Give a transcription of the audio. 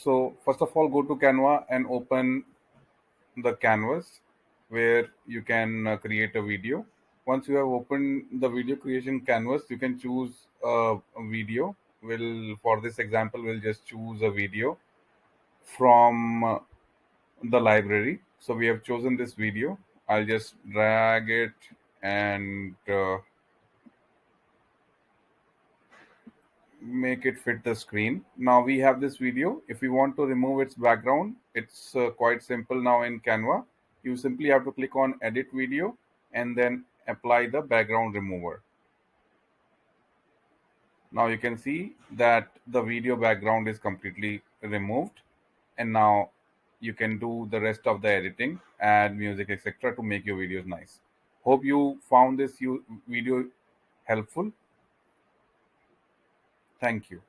So first of all, go to Canva and open the canvas where you can create a video. Once you have opened the video creation canvas, you can choose a video. Will For this example, we'll just choose a video from the library. So we have chosen this video. I'll just drag it and make it fit the screen. Now we have this video. If we want to remove its background, it's quite simple now in Canva. You simply have to click on edit video and then apply the background remover. Now you can see that the video background is completely removed, and now you can do the rest of the editing, add music, etc. to make your videos nice. Hope you found this video helpful. Thank you.